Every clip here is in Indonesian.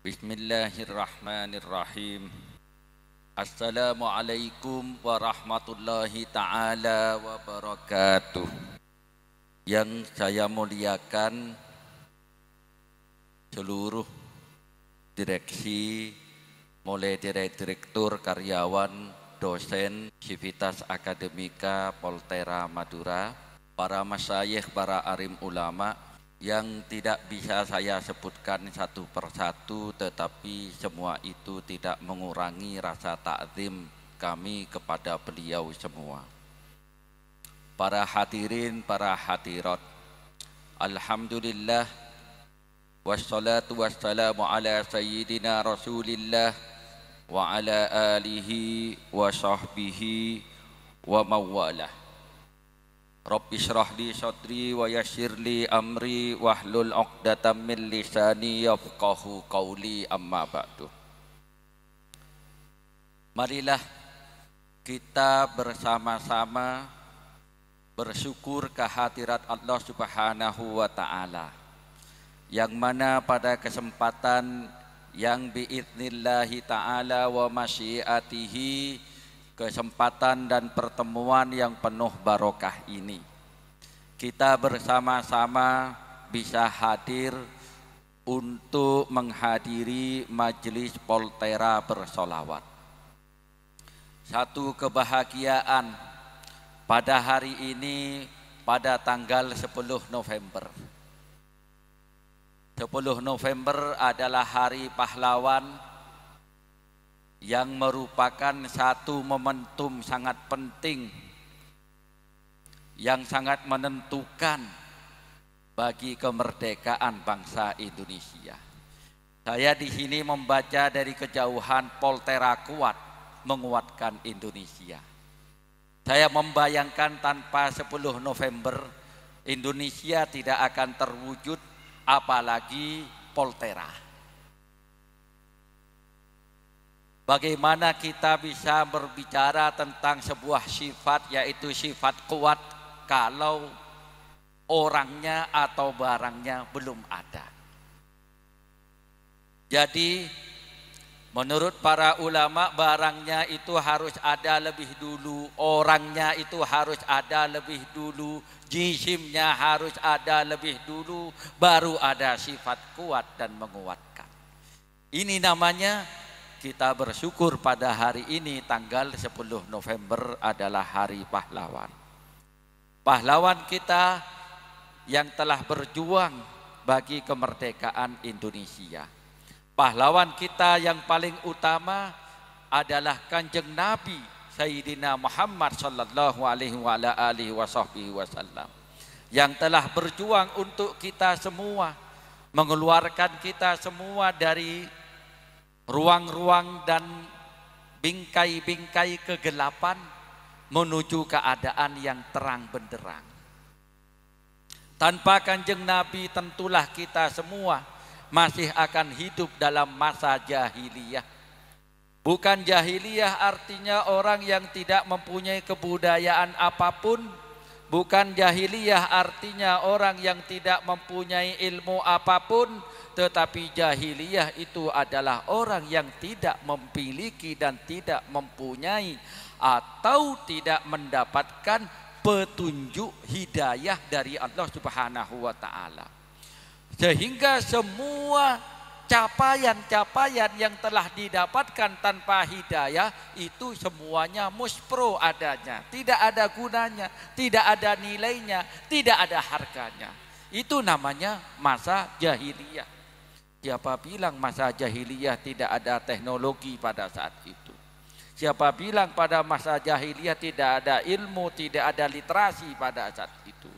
Bismillahirrahmanirrahim. Assalamualaikum warahmatullahi ta'ala wabarakatuh. Yang saya muliakan seluruh direksi, mulai dari direktur, karyawan, dosen, Civitas Akademika Poltera Madura, para masyayikh, para alim ulama, yang tidak bisa saya sebutkan satu persatu, tetapi semua itu tidak mengurangi rasa ta'zim kami kepada beliau semua. Para hadirin, para hadirat, alhamdulillah, wassalatu wassalamu ala sayyidina rasulillah wa ala alihi wa sahbihi wa mawalah. Rabbi shrah li sadri wa yassir li amri wahlul 'uqdatam min lisani yafqahu qawli, amma ba'du. Marilah kita bersama-sama bersyukur kehadirat Allah Subhanahu wa ta'ala, yang mana pada kesempatan yang biidnillahi ta'ala wa masyiatihi, kesempatan dan pertemuan yang penuh barokah ini, kita bersama-sama bisa hadir untuk menghadiri majelis Poltera bersolawat. Satu kebahagiaan pada hari ini, pada tanggal 10 November. 10 November adalah Hari Pahlawan, yang merupakan satu momentum sangat penting yang sangat menentukan bagi kemerdekaan bangsa Indonesia. Saya di sini membaca dari kejauhan Poltera kuat menguatkan Indonesia. Saya membayangkan tanpa 10 November Indonesia tidak akan terwujud, apalagi Poltera. Bagaimana kita bisa berbicara tentang sebuah sifat, yaitu sifat kuat, kalau orangnya atau barangnya belum ada? Jadi menurut para ulama, barangnya itu harus ada lebih dulu, orangnya itu harus ada lebih dulu, jisimnya harus ada lebih dulu, baru ada sifat kuat dan menguatkan. Ini namanya kita bersyukur pada hari ini tanggal 10 November adalah Hari Pahlawan. Pahlawan kita yang telah berjuang bagi kemerdekaan Indonesia. Pahlawan kita yang paling utama adalah Kanjeng Nabi Sayyidina Muhammad sallallahu alaihi wasallam, yang telah berjuang untuk kita semua, mengeluarkan kita semua dari ruang-ruang dan bingkai-bingkai kegelapan menuju keadaan yang terang benderang. Tanpa Kanjeng Nabi tentulah kita semua masih akan hidup dalam masa jahiliyah. Bukan jahiliyah artinya orang yang tidak mempunyai kebudayaan apapun, bukan jahiliyah artinya orang yang tidak mempunyai ilmu apapun, tetapi jahiliyah itu adalah orang yang tidak memiliki dan tidak mempunyai atau tidak mendapatkan petunjuk hidayah dari Allah Subhanahu wa ta'ala. Sehingga semua capaian-capaian yang telah didapatkan tanpa hidayah itu semuanya muspro adanya, tidak ada gunanya, tidak ada nilainya, tidak ada harganya. Itu namanya masa jahiliyah. Siapa bilang masa jahiliyah tidak ada teknologi pada saat itu? Siapa bilang pada masa jahiliyah tidak ada ilmu, tidak ada literasi pada saat itu?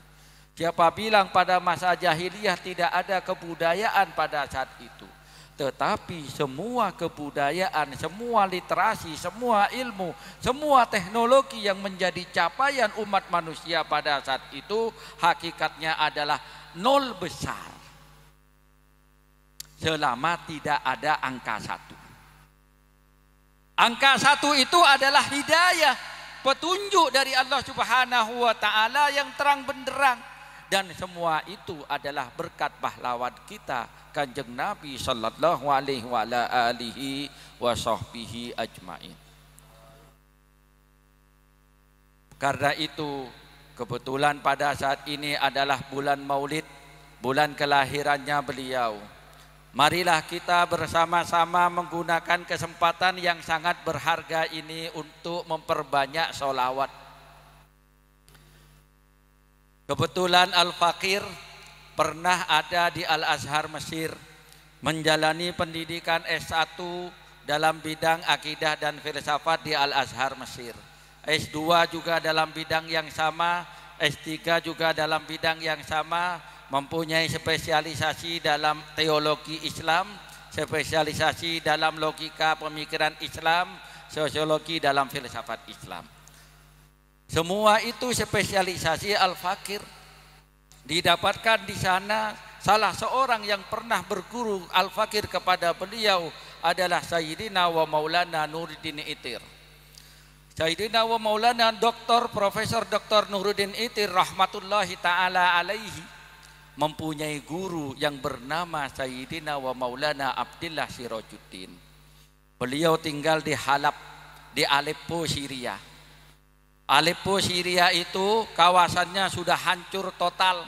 Siapa bilang pada masa jahiliyah tidak ada kebudayaan pada saat itu? Tetapi semua kebudayaan, semua literasi, semua ilmu, semua teknologi yang menjadi capaian umat manusia pada saat itu hakikatnya adalah nol besar, selama tidak ada angka 1. Angka 1 itu adalah hidayah, petunjuk dari Allah Subhanahu wa ta'ala yang terang benderang. dan semua itu adalah berkat pahlawan kita Kanjeng Nabi sallallahu alaihi wa ala alihi wa sahbihi ajmain. Karena itu kebetulan pada saat ini adalah bulan Maulid, bulan kelahirannya beliau. Marilah kita bersama-sama menggunakan kesempatan yang sangat berharga ini untuk memperbanyak sholawat. Kebetulan Al-Fakir pernah ada di Al-Azhar Mesir, menjalani pendidikan S1 dalam bidang akidah dan filsafat di Al-Azhar Mesir. S2 juga dalam bidang yang sama, S3 juga dalam bidang yang sama, mempunyai spesialisasi dalam teologi Islam, spesialisasi dalam logika pemikiran Islam, sosiologi dalam filsafat Islam. Semua itu spesialisasi Al-Fakir. Didapatkan di sana salah seorang yang pernah berguru Al-Fakir kepada beliau adalah Sayyidina wa Maulana Nuruddin Itir. Sayyidina wa Maulana Profesor Dr. Nuruddin Itir rahmatullahi ta'ala alaihi mempunyai guru yang bernama Sayyidina wa Maulana Abdillah Sirajuddin. Beliau tinggal di Halab, di Aleppo, Syria. Aleppo, Syria itu kawasannya sudah hancur total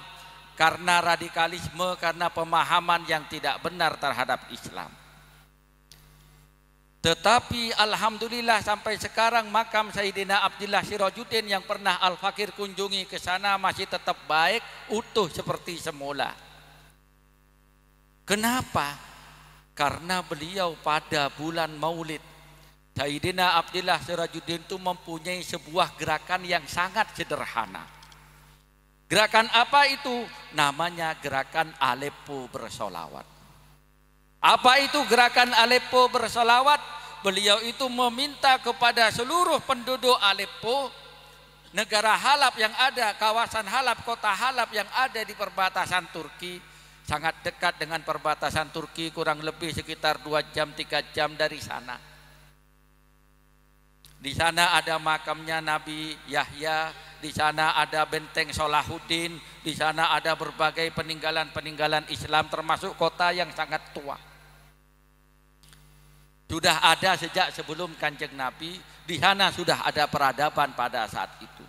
karena radikalisme, karena pemahaman yang tidak benar terhadap Islam. Tetapi alhamdulillah sampai sekarang makam Sayyidina Abdillah Sirajuddin yang pernah Al-Fakir kunjungi ke sana masih tetap baik, utuh seperti semula. Kenapa? Karena beliau pada bulan Maulid, Sayyidina Abdillah Sirajuddin itu mempunyai sebuah gerakan yang sangat sederhana. Gerakan apa itu? Namanya gerakan Aleppo bersolawat. Apa itu gerakan Aleppo bersolawat? Beliau itu meminta kepada seluruh penduduk Aleppo, negara Halab yang ada, kawasan Halab, kota Halab yang ada di perbatasan Turki, sangat dekat dengan perbatasan Turki, kurang lebih sekitar 2 jam 3 jam dari sana. Di sana ada makamnya Nabi Yahya, di sana ada benteng Salahuddin, di sana ada berbagai peninggalan-peninggalan Islam termasuk kota yang sangat tua. Sudah ada sejak sebelum Kanjeng Nabi, di sana sudah ada peradaban pada saat itu.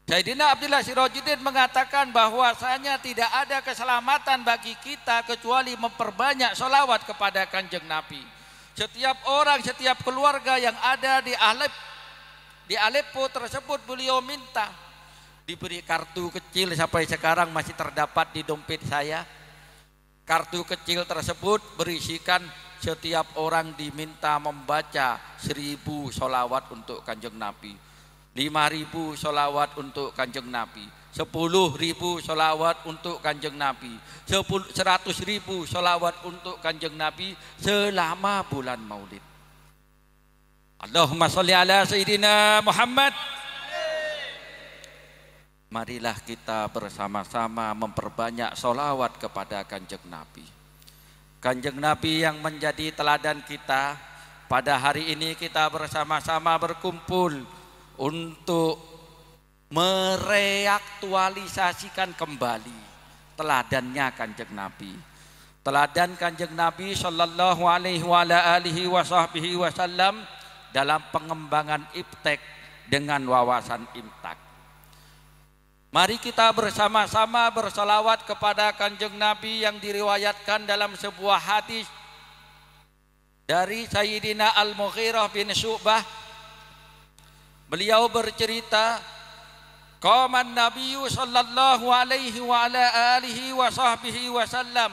Sayyidina Abdillah Sirajuddin mengatakan bahwasanya tidak ada keselamatan bagi kita kecuali memperbanyak sholawat kepada Kanjeng Nabi. Setiap orang, setiap keluarga yang ada di Aleppo tersebut beliau minta diberi kartu kecil, sampai sekarang masih terdapat di dompet saya. Kartu kecil tersebut berisikan setiap orang diminta membaca 1000 sholawat untuk Kanjeng Nabi, 5000 sholawat untuk Kanjeng Nabi, 10.000 sholawat untuk Kanjeng Nabi, 100.000 sholawat untuk Kanjeng Nabi selama bulan Maulid. Allahumma sholli ala Sayyidina Muhammad. Marilah kita bersama-sama memperbanyak sholawat kepada Kanjeng Nabi. Kanjeng Nabi yang menjadi teladan kita. Pada hari ini kita bersama-sama berkumpul untuk mereaktualisasikan kembali teladannya Kanjeng Nabi. Teladan Kanjeng Nabi sallallahu alaihi wa ala alihi wa sahbihi wasallam dalam pengembangan iptek dengan wawasan imtak. Mari kita bersama-sama bersalawat kepada Kanjeng Nabi yang diriwayatkan dalam sebuah hadis dari Sayyidina Al-Mughirah bin Syu'bah. Beliau bercerita, qaman Nabiyyu sallallahu alaihi wa ala alihi wa sahbihi wasallam.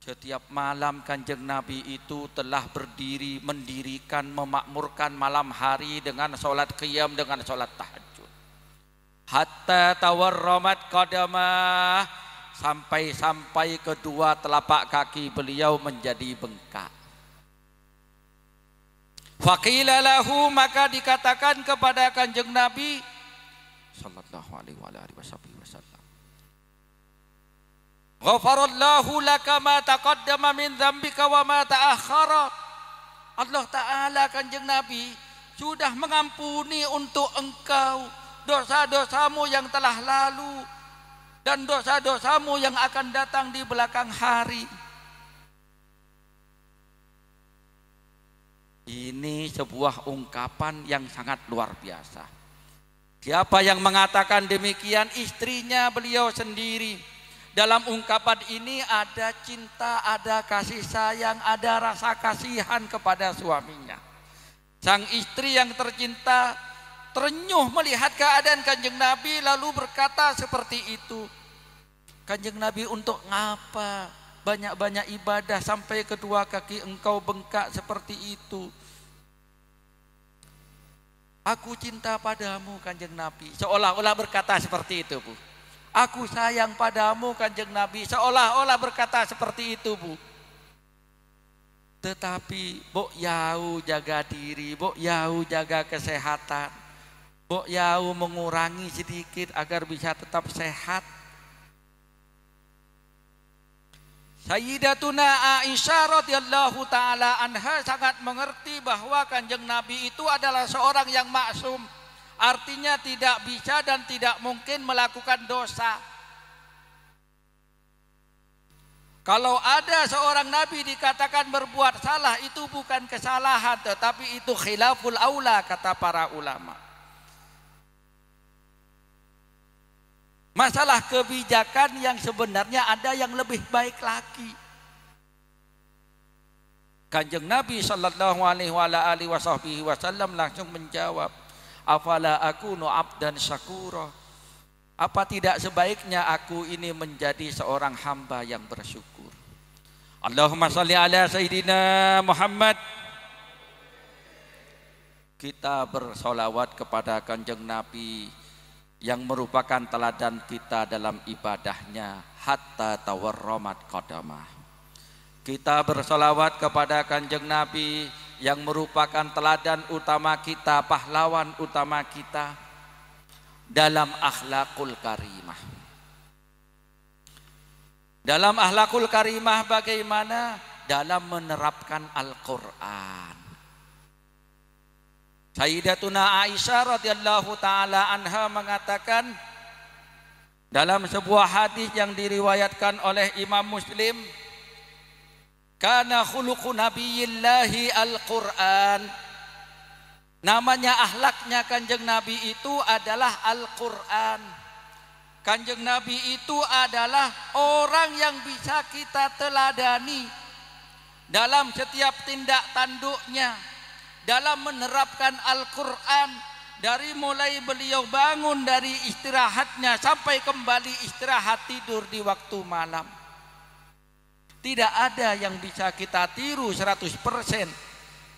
Setiap malam Kanjeng Nabi itu telah berdiri, mendirikan, memakmurkan malam hari dengan sholat qiyam, dengan sholat tahajud. Hatta tawarramat qadamah, sampai kedua telapak kaki beliau menjadi bengkak. Faqila lahu, maka dikatakan kepada Kanjeng Nabi sallallahu alaihi wasallam, ghafarallahu laka ma taqaddama min dzambika wa ma ta'akhkhara. Allah Ta'ala, Kanjeng Nabi sudah mengampuni untuk engkau dosa-dosamu yang telah lalu dan dosa-dosamu yang akan datang di belakang hari. Ini sebuah ungkapan yang sangat luar biasa. Siapa yang mengatakan demikian? Istrinya beliau sendiri. Dalam ungkapan ini ada cinta, ada kasih sayang, ada rasa kasihan kepada suaminya. Sang istri yang tercinta terenyuh melihat keadaan Kanjeng Nabi lalu berkata seperti itu. Kanjeng Nabi, untuk ngapa banyak-banyak ibadah sampai kedua kaki engkau bengkak seperti itu? Aku cinta padamu Kanjeng Nabi. Seolah-olah berkata seperti itu, Bu. Aku sayang padamu Kanjeng Nabi. Seolah-olah berkata seperti itu, Bu. Tetapi Bok Yau jaga diri, Bok Yau jaga kesehatan, Bok Yau mengurangi sedikit agar bisa tetap sehat. Sayyidatuna Aisyah radhiyallahu taala anha sangat mengerti bahwa Kanjeng Nabi itu adalah seorang yang maksum. Artinya tidak bisa dan tidak mungkin melakukan dosa. Kalau ada seorang nabi dikatakan berbuat salah, itu bukan kesalahan, tetapi itu khilaful aula, kata para ulama. Masalah kebijakan yang sebenarnya ada yang lebih baik lagi. Kanjeng Nabi sallallahu alaihi wasallam langsung menjawab, afala akunu abdan syakura. Apa tidak sebaiknya aku ini menjadi seorang hamba yang bersyukur? Allahumma salli ala Sayyidina Muhammad. Kita bersolawat kepada Kanjeng Nabi yang merupakan teladan kita dalam ibadahnya hatta tawarramat qadamah. Kita bersolawat kepada Kanjeng Nabi yang merupakan teladan utama kita, pahlawan utama kita dalam akhlakul karimah. Dalam akhlakul karimah bagaimana? Dalam menerapkan Al-Quran. Sayyidatuna Aisyah radhiyallahu taala anha mengatakan dalam sebuah hadis yang diriwayatkan oleh Imam Muslim, kana khuluqu nabiyillahi Al-Quran. Namanya akhlaknya Kanjeng Nabi itu adalah Al-Quran. Kanjeng Nabi itu adalah orang yang bisa kita teladani dalam setiap tindak tanduknya, dalam menerapkan Al-Quran, dari mulai beliau bangun dari istirahatnya sampai kembali istirahat tidur di waktu malam. Tidak ada yang bisa kita tiru 100%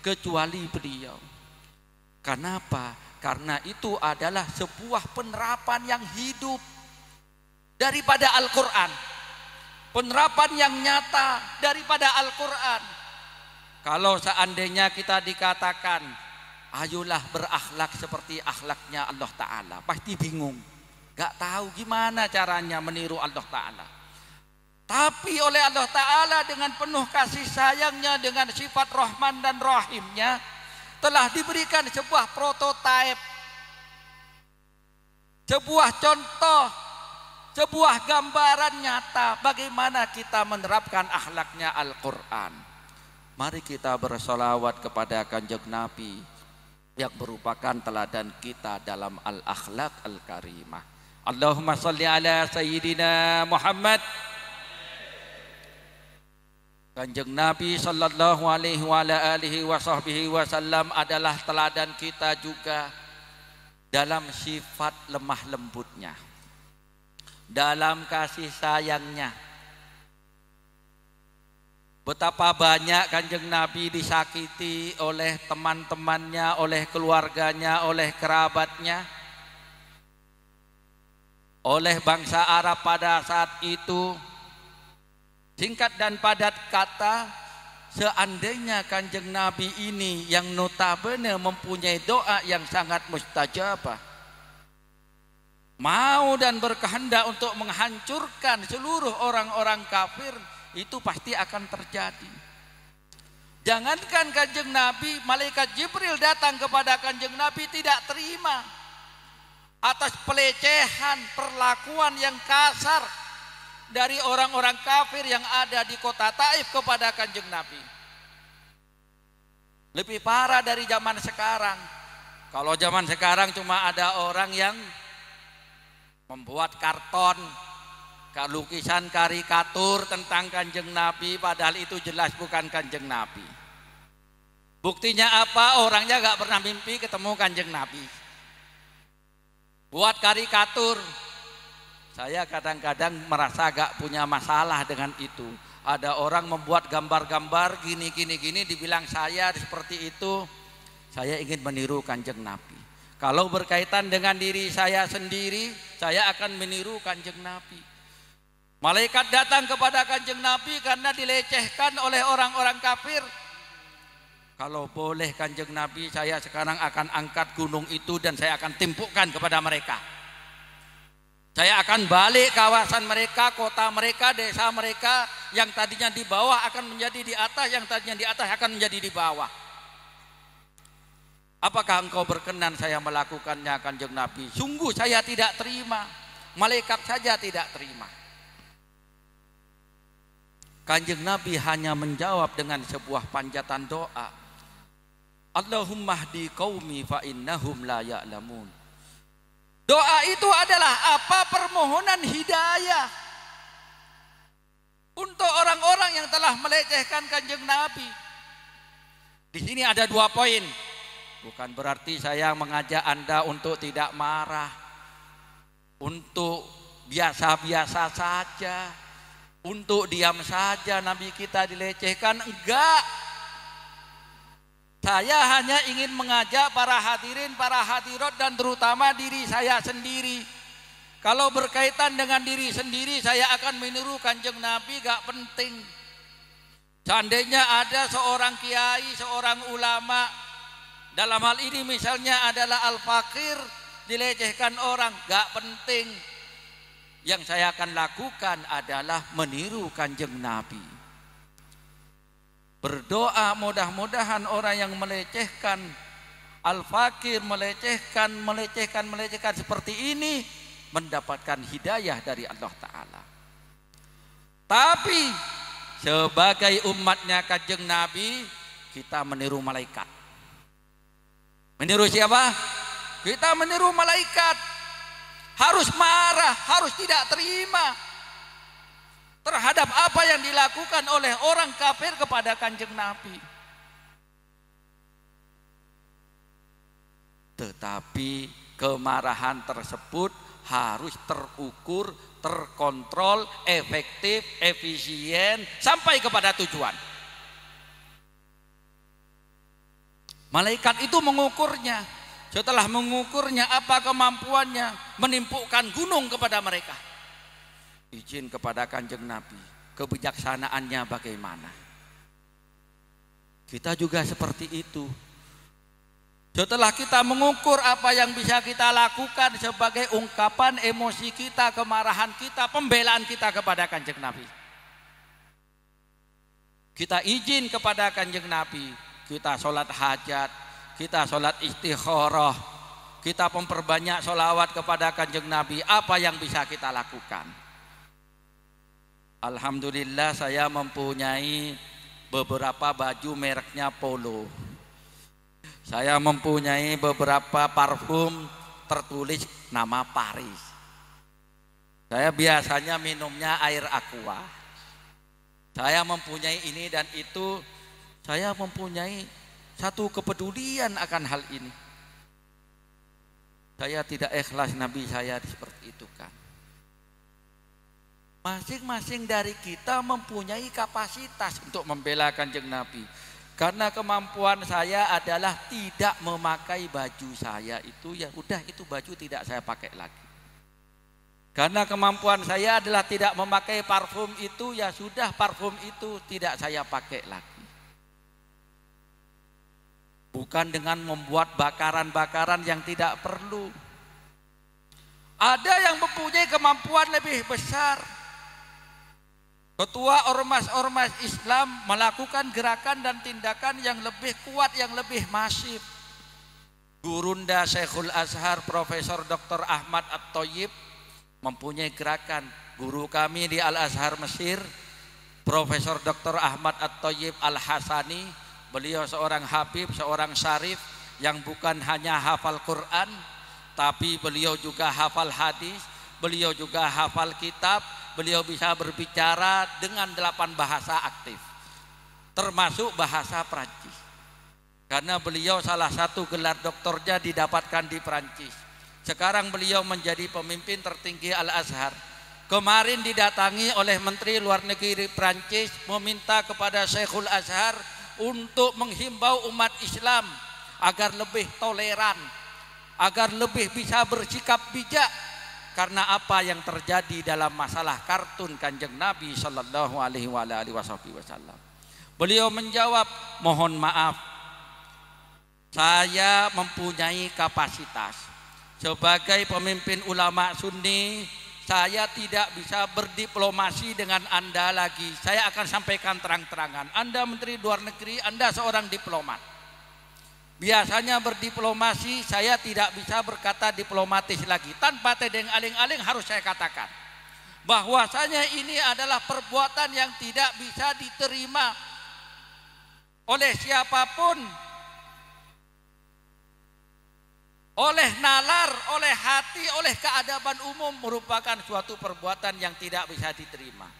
kecuali beliau. Kenapa? Karena itu adalah sebuah penerapan yang hidup daripada Al-Quran, penerapan yang nyata daripada Al-Quran. Kalau seandainya kita dikatakan ayolah berakhlak seperti akhlaknya Allah Ta'ala, pasti bingung, gak tahu gimana caranya meniru Allah Ta'ala. Tapi oleh Allah Ta'ala dengan penuh kasih sayangnya, dengan sifat Rahman dan Rahimnya, telah diberikan sebuah prototipe, sebuah contoh, sebuah gambaran nyata bagaimana kita menerapkan akhlaknya Al-Quran. Mari kita bersolawat kepada Kanjeng Nabi yang merupakan teladan kita dalam al-akhlak al-karimah. Allahumma salli ala Sayyidina Muhammad. Kanjeng Nabi sallallahu alaihi wasallam adalah teladan kita juga dalam sifat lemah lembutnya, dalam kasih sayangnya. Betapa banyak Kanjeng Nabi disakiti oleh teman-temannya, oleh keluarganya, oleh kerabatnya, oleh bangsa Arab pada saat itu. Singkat dan padat kata, seandainya Kanjeng Nabi ini yang notabene mempunyai doa yang sangat mustajabah, mau dan berkehendak untuk menghancurkan seluruh orang-orang kafir, itu pasti akan terjadi. Jangankan Kanjeng Nabi, malaikat Jibril datang kepada Kanjeng Nabi tidak terima. atas pelecehan, perlakuan yang kasar dari orang-orang kafir yang ada di kota Taif kepada Kanjeng Nabi. Lebih parah dari zaman sekarang. Kalau zaman sekarang cuma ada orang yang membuat karton, lukisan karikatur tentang Kanjeng Nabi, padahal itu jelas bukan Kanjeng Nabi. Buktinya apa? Orangnya gak pernah mimpi ketemu Kanjeng Nabi. Buat karikatur. Saya kadang-kadang merasa gak punya masalah dengan itu. Ada orang membuat gambar-gambar gini, dibilang saya seperti itu. Saya ingin meniru Kanjeng Nabi. Kalau berkaitan dengan diri saya sendiri, saya akan meniru Kanjeng Nabi. Malaikat datang kepada Kanjeng Nabi karena dilecehkan oleh orang-orang kafir. Kalau boleh Kanjeng Nabi, saya sekarang akan angkat gunung itu dan saya akan timpukkan kepada mereka. Saya akan balik kawasan mereka, kota mereka, desa mereka. Yang tadinya di bawah akan menjadi di atas, yang tadinya di atas akan menjadi di bawah. Apakah engkau berkenan saya melakukannya Kanjeng Nabi? Sungguh saya tidak terima. Malaikat saja tidak terima. Kanjeng Nabi hanya menjawab dengan sebuah panjatan doa. Allahumma hdi qaumi fa innahum la ya'lamun. Doa itu adalah apa? Permohonan hidayah untuk orang-orang yang telah melecehkan Kanjeng Nabi. Di sini ada 2 poin. Bukan berarti saya mengajak Anda untuk tidak marah, untuk biasa-biasa saja, untuk diam saja Nabi kita dilecehkan. Enggak. Saya hanya ingin mengajak para hadirin, para hadirat, dan terutama diri saya sendiri. Kalau berkaitan dengan diri sendiri, saya akan meniru Kanjeng Nabi, gak penting. Seandainya ada seorang kiai, seorang ulama, dalam hal ini misalnya adalah al-fakir, dilecehkan orang, gak penting. Yang saya akan lakukan adalah meniru Kanjeng Nabi. Berdoa mudah-mudahan orang yang melecehkan al-fakir, melecehkan seperti ini mendapatkan hidayah dari Allah Ta'ala. Tapi sebagai umatnya Kanjeng Nabi, kita meniru malaikat. Meniru siapa? Kita meniru malaikat. Harus marah, harus tidak terima terhadap apa yang dilakukan oleh orang kafir kepada Kanjeng Nabi. Tetapi kemarahan tersebut harus terukur, terkontrol, efektif, efisien, sampai kepada tujuan. Malaikat itu mengukurnya. Setelah mengukurnya, apa kemampuannya? Menimpukkan gunung kepada mereka. Izin kepada Kanjeng Nabi, kebijaksanaannya bagaimana? Kita juga seperti itu. Setelah kita mengukur apa yang bisa kita lakukan sebagai ungkapan emosi kita, kemarahan kita, pembelaan kita kepada Kanjeng Nabi, kita izin kepada Kanjeng Nabi, kita sholat hajat, kita sholat istikharah, kita memperbanyak sholawat kepada Kanjeng Nabi. Apa yang bisa kita lakukan? Alhamdulillah saya mempunyai beberapa baju mereknya Polo. Saya mempunyai beberapa parfum tertulis nama Paris. Saya biasanya minumnya air aqua. Saya mempunyai ini dan itu. Saya mempunyai satu kepedulian akan hal ini. Saya tidak ikhlas Nabi saya seperti itu kan. Masing-masing dari kita mempunyai kapasitas untuk membela Kanjeng Nabi. Karena kemampuan saya adalah tidak memakai baju saya itu, ya udah itu baju tidak saya pakai lagi. Karena kemampuan saya adalah tidak memakai parfum itu, ya sudah parfum itu tidak saya pakai lagi. Bukan dengan membuat bakaran-bakaran yang tidak perlu. Ada yang mempunyai kemampuan lebih besar. Ketua ormas-ormas Islam melakukan gerakan dan tindakan yang lebih kuat, yang lebih masif. Gurunda Syekhul Azhar Profesor Dr. Ahmad At-Thayyib mempunyai gerakan. Guru kami di Al-Azhar Mesir, Profesor Dr. Ahmad At-Thayyib Al-Hasani, beliau seorang habib, seorang syarif yang bukan hanya hafal Quran, tapi beliau juga hafal hadis, beliau juga hafal kitab, beliau bisa berbicara dengan 8 bahasa aktif, termasuk bahasa Prancis. Karena beliau salah satu gelar doktornya didapatkan di Prancis. Sekarang beliau menjadi pemimpin tertinggi Al-Azhar. Kemarin didatangi oleh Menteri Luar Negeri Prancis meminta kepada Syekhul Azhar untuk menghimbau umat Islam agar lebih toleran, agar lebih bisa bersikap bijak karena apa yang terjadi dalam masalah kartun Kanjeng Nabi sallallahu alaihi wasallam. Beliau menjawab, mohon maaf, saya mempunyai kapasitas sebagai pemimpin ulama Sunni. Saya tidak bisa berdiplomasi dengan Anda lagi. Saya akan sampaikan terang-terangan. Anda Menteri Luar Negeri, Anda seorang diplomat. Biasanya berdiplomasi saya tidak bisa berkata diplomatis lagi. Tanpa tedeng aling-aling harus saya katakan bahwasanya ini adalah perbuatan yang tidak bisa diterima oleh siapapun, oleh nalar, oleh hati, oleh keadaban umum, merupakan suatu perbuatan yang tidak bisa diterima.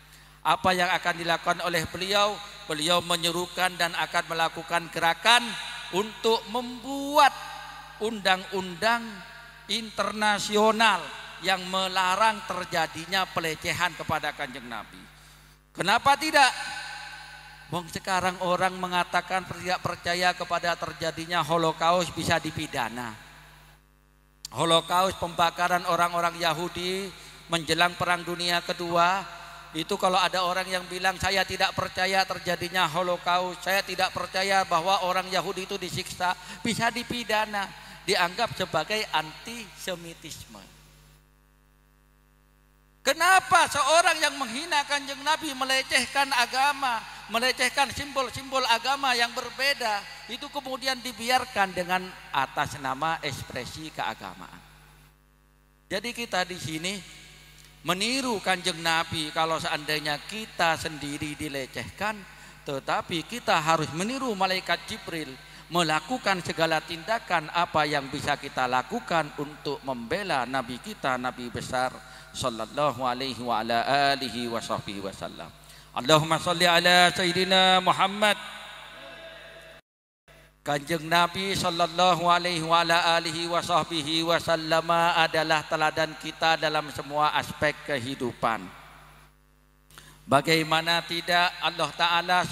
Apa yang akan dilakukan oleh beliau? Beliau menyerukan dan akan melakukan gerakan untuk membuat undang-undang internasional yang melarang terjadinya pelecehan kepada Kanjeng Nabi. Kenapa tidak? Wong sekarang orang mengatakan tidak percaya kepada terjadinya Holocaust bisa dipidana. Holocaust, pembakaran orang-orang Yahudi menjelang Perang Dunia Kedua, itu kalau ada orang yang bilang saya tidak percaya terjadinya Holocaust, saya tidak percaya bahwa orang Yahudi itu disiksa, bisa dipidana, dianggap sebagai antisemitisme. Kenapa seorang yang menghina Kanjeng Nabi, melecehkan agama, melecehkan simbol-simbol agama yang berbeda, itu kemudian dibiarkan dengan atas nama ekspresi keagamaan. Jadi kita di sini meniru Kanjeng Nabi. Kalau seandainya kita sendiri dilecehkan, tetapi kita harus meniru malaikat Jibril, melakukan segala tindakan apa yang bisa kita lakukan untuk membela Nabi kita, Nabi besar sallallahu alaihi wa ala alihi wa sahbihi wasallam. Allahumma salli ala Sayyidina Muhammad. Kanjeng Nabi sallallahu alaihi wa ala alihi wa sahbihi wasallam adalah teladan kita dalam semua aspek kehidupan. Bagaimana tidak, Allah Ta'ala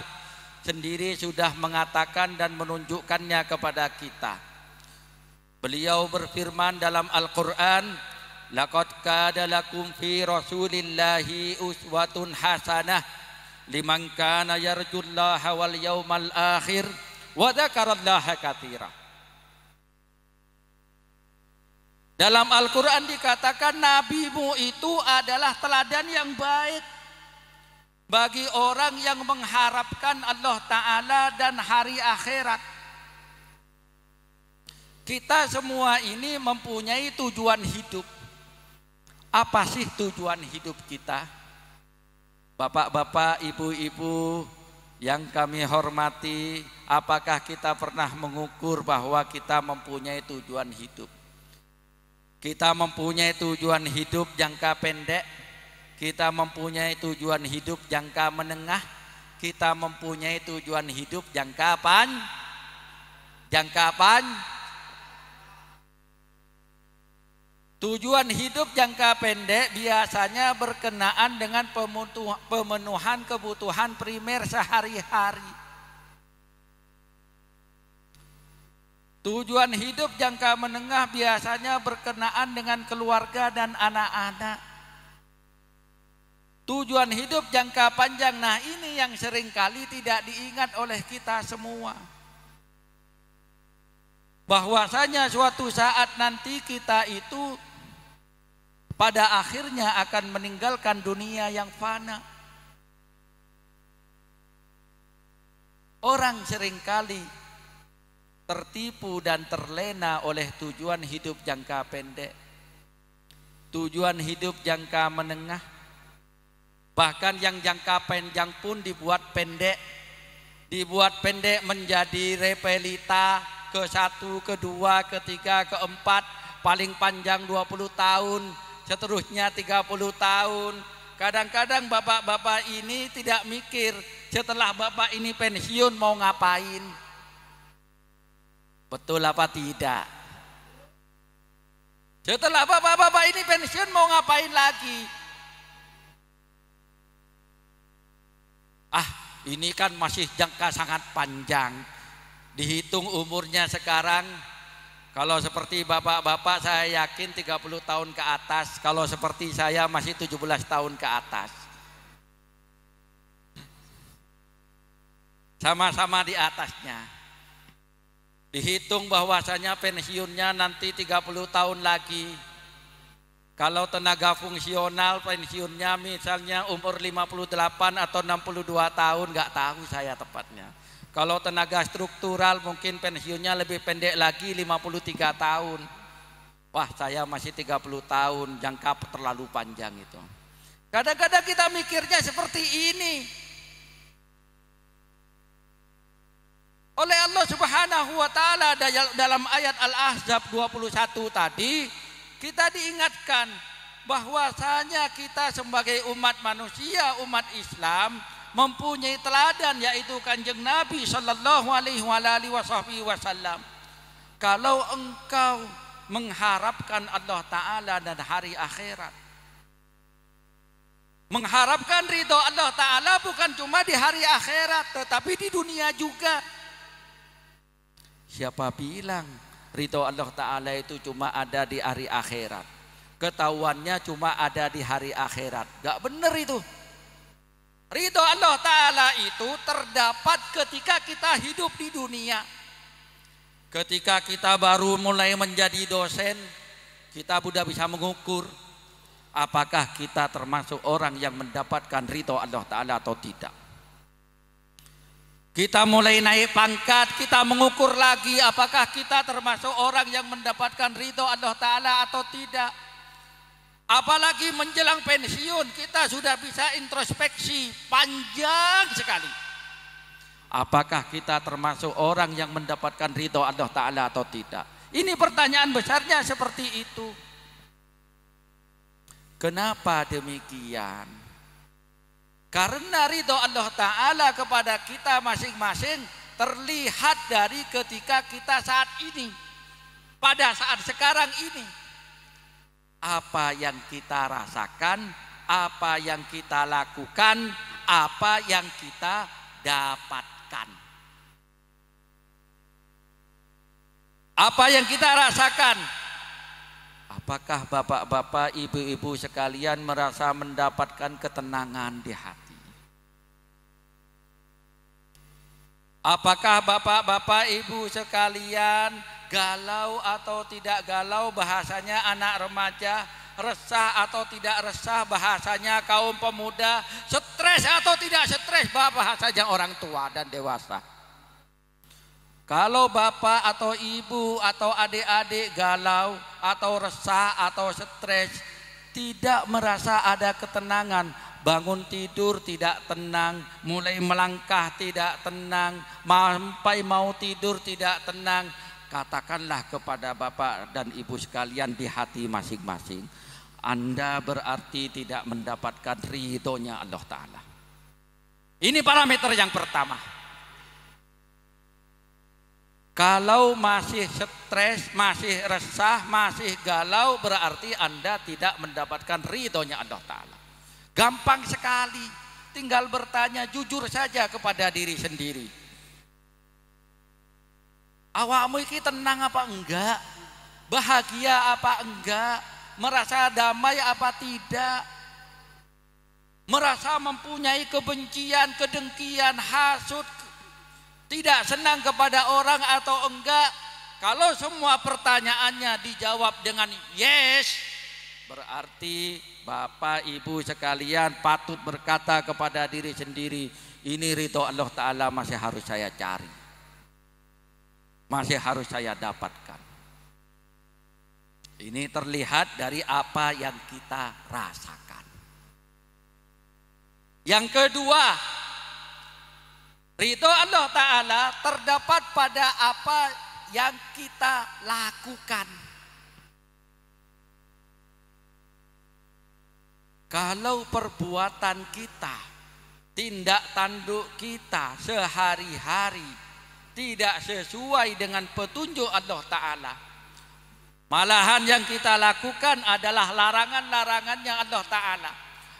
sendiri sudah mengatakan dan menunjukkannya kepada kita. Beliau berfirman dalam Al-Quran, laqad kana lakum fi rasulillahi uswatun hasanah liman kana yarjullaha wal yawmal akhir wa dzakarallaha katsira. Dalam Al-Quran dikatakan nabimu itu adalah teladan yang baik bagi orang yang mengharapkan Allah Ta'ala dan hari akhirat. Kita semua ini mempunyai tujuan hidup. Apa sih tujuan hidup kita? Bapak-bapak, ibu-ibu yang kami hormati, apakah kita pernah mengukur bahwa kita mempunyai tujuan hidup? Kita mempunyai tujuan hidup jangka pendek, kita mempunyai tujuan hidup jangka menengah, kita mempunyai tujuan hidup jangka panjang. Tujuan hidup jangka pendek biasanya berkenaan dengan pemenuhan kebutuhan primer sehari-hari. Tujuan hidup jangka menengah biasanya berkenaan dengan keluarga dan anak-anak. Tujuan hidup jangka panjang, nah ini yang seringkali tidak diingat oleh kita semua. Bahwasanya suatu saat nanti kita itu pada akhirnya akan meninggalkan dunia yang fana. Orang seringkali tertipu dan terlena oleh tujuan hidup jangka pendek, tujuan hidup jangka menengah, bahkan yang jangka panjang pun dibuat pendek menjadi repelita, ke-1, ke-2, ke-3, ke-4, paling panjang 20 tahun, seterusnya 30 tahun. Kadang-kadang bapak-bapak ini tidak mikir setelah bapak ini pensiun mau ngapain. Betul apa tidak? Setelah bapak-bapak ini pensiun mau ngapain lagi? Ini kan masih jangka sangat panjang. Dihitung umurnya sekarang, kalau seperti bapak-bapak saya yakin 30 tahun ke atas, kalau seperti saya masih 17 tahun ke atas. Sama-sama di atasnya. Dihitung bahwasanya pensiunnya nanti 30 tahun lagi. Kalau tenaga fungsional pensiunnya misalnya umur 58 atau 62 tahun, nggak tahu saya tepatnya. Kalau tenaga struktural mungkin pensiunnya lebih pendek lagi, 53 tahun. Wah, saya masih 30 tahun, jangka terlalu panjang itu. Kadang-kadang kita mikirnya seperti ini. Oleh Allah Subhanahu wa taala dalam ayat Al-Ahzab 21 tadi, kita diingatkan bahwasanya kita sebagai umat manusia, umat Islam mempunyai teladan, yaitu Kanjeng Nabi sallallahu alaihi wasallam. Kalau engkau mengharapkan Allah Ta'ala dan hari akhirat, mengharapkan ridho Allah Ta'ala bukan cuma di hari akhirat, tetapi di dunia juga. Siapa bilang ridho Allah Ta'ala itu cuma ada di hari akhirat? Ketahuannya cuma ada di hari akhirat. Gak bener itu. Ridho Allah Ta'ala itu terdapat ketika kita hidup di dunia. Ketika kita baru mulai menjadi dosen, kita sudah bisa mengukur apakah kita termasuk orang yang mendapatkan ridho Allah Ta'ala atau tidak. Kita mulai naik pangkat, kita mengukur lagi apakah kita termasuk orang yang mendapatkan ridho Allah Ta'ala atau tidak. Apalagi menjelang pensiun, kita sudah bisa introspeksi panjang sekali. Apakah kita termasuk orang yang mendapatkan ridho Allah Ta'ala atau tidak? Ini pertanyaan besarnya seperti itu. Kenapa demikian? Karena ridho Allah Ta'ala kepada kita masing-masing terlihat dari ketika kita saat ini, pada saat sekarang ini. Apa yang kita rasakan, apa yang kita lakukan, apa yang kita dapatkan. Apa yang kita rasakan? Apakah bapak-bapak, ibu-ibu sekalian merasa mendapatkan ketenangan di hati? Apakah bapak-bapak, ibu sekalian galau atau tidak galau bahasanya anak remaja, resah atau tidak resah bahasanya kaum pemuda, stres atau tidak stres bahasanya orang tua dan dewasa? Kalau bapak atau ibu atau adik-adik galau atau resah atau stres, tidak merasa ada ketenangan, bangun tidur tidak tenang, mulai melangkah tidak tenang, sampai mau tidur tidak tenang, katakanlah kepada bapak dan ibu sekalian di hati masing-masing, Anda berarti tidak mendapatkan ridhonya Allah Ta'ala. Ini parameter yang pertama. Kalau masih stres, masih resah, masih galau, berarti Anda tidak mendapatkan ridhonya Allah Ta'ala. Gampang sekali, tinggal bertanya jujur saja kepada diri sendiri. Awakmu iki tenang apa enggak? Bahagia apa enggak? Merasa damai apa tidak? Merasa mempunyai kebencian, kedengkian, hasud, tidak senang kepada orang atau enggak? Kalau semua pertanyaannya dijawab dengan yes, berarti bapak ibu sekalian patut berkata kepada diri sendiri, ini ridho Allah Ta'ala masih harus saya cari. masih harus saya dapatkan. Ini terlihat dari apa yang kita rasakan. Yang kedua, ridho Allah Ta'ala terdapat pada apa yang kita lakukan. Kalau perbuatan kita, tindak tanduk kita sehari-hari tidak sesuai dengan petunjuk Allah Ta'ala, malahan yang kita lakukan adalah larangan-larangannya Allah Ta'ala,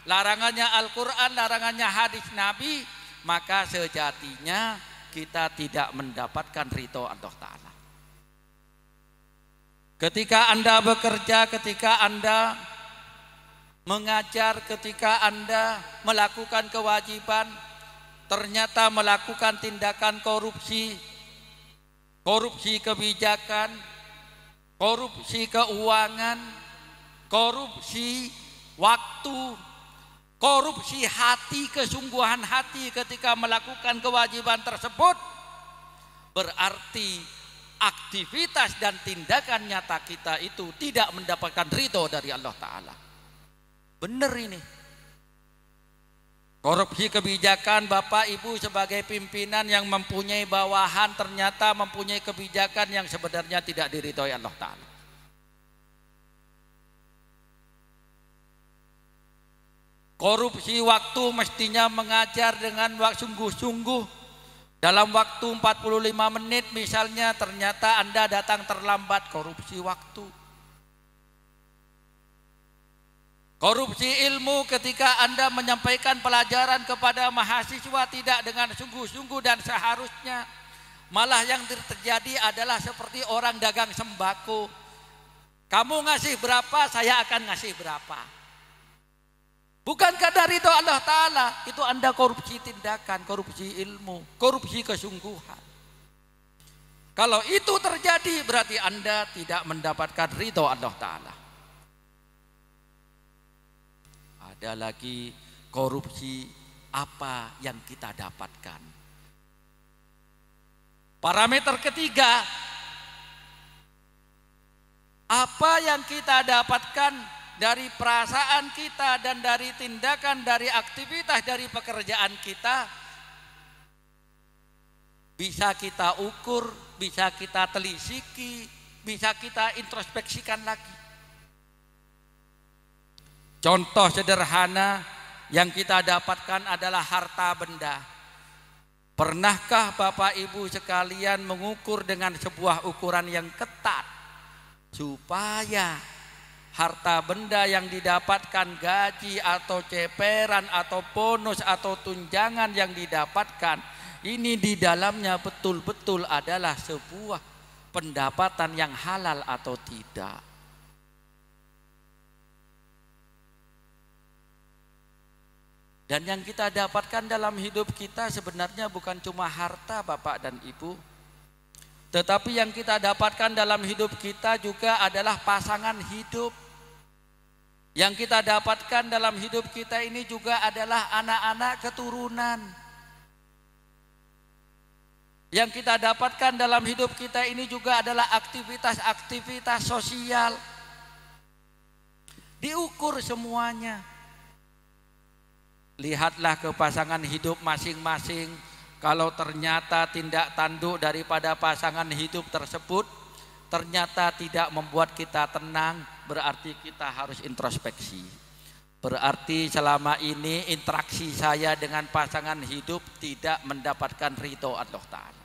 larangannya Al-Quran, larangannya hadis Nabi, maka sejatinya kita tidak mendapatkan ridho Allah Ta'ala. Ketika Anda bekerja, ketika Anda mengajar, ketika Anda melakukan kewajiban, ternyata melakukan tindakan korupsi, korupsi kebijakan, korupsi keuangan, korupsi waktu, korupsi hati, kesungguhan hati ketika melakukan kewajiban tersebut, berarti aktivitas dan tindakan nyata kita itu tidak mendapatkan ridho dari Allah Ta'ala. Benar ini. Korupsi kebijakan, Bapak Ibu sebagai pimpinan yang mempunyai bawahan ternyata mempunyai kebijakan yang sebenarnya tidak diridhoi Allah Ta'ala. Korupsi waktu, mestinya mengajar dengan sungguh-sungguh dalam waktu 45 menit misalnya, ternyata Anda datang terlambat, korupsi waktu. Korupsi ilmu, ketika Anda menyampaikan pelajaran kepada mahasiswa tidak dengan sungguh-sungguh dan seharusnya, malah yang terjadi adalah seperti orang dagang sembako. Kamu ngasih berapa, saya akan ngasih berapa. Bukankah dari itu Allah Ta'ala? Itu Anda korupsi tindakan, korupsi ilmu, korupsi kesungguhan. Kalau itu terjadi berarti Anda tidak mendapatkan ridho Allah Ta'ala. Ada lagi korupsi apa yang kita dapatkan. Parameter ketiga, apa yang kita dapatkan dari perasaan kita dan dari tindakan, dari aktivitas, dari pekerjaan kita, bisa kita ukur, bisa kita telisiki, bisa kita introspeksikan lagi. Contoh sederhana yang kita dapatkan adalah harta benda. Pernahkah Bapak Ibu sekalian mengukur dengan sebuah ukuran yang ketat supaya harta benda yang didapatkan, gaji atau ceperan atau bonus atau tunjangan yang didapatkan, ini di dalamnya betul-betul adalah sebuah pendapatan yang halal atau tidak? Dan yang kita dapatkan dalam hidup kita sebenarnya bukan cuma harta Bapak dan Ibu, tetapi yang kita dapatkan dalam hidup kita juga adalah pasangan hidup. Yang kita dapatkan dalam hidup kita ini juga adalah anak-anak keturunan. Yang kita dapatkan dalam hidup kita ini juga adalah aktivitas-aktivitas sosial. Diukur semuanya. Lihatlah ke pasangan hidup masing-masing. Kalau ternyata tindak tanduk daripada pasangan hidup tersebut ternyata tidak membuat kita tenang, berarti kita harus introspeksi. Berarti selama ini interaksi saya dengan pasangan hidup tidak mendapatkan ridho Allah Ta'ala.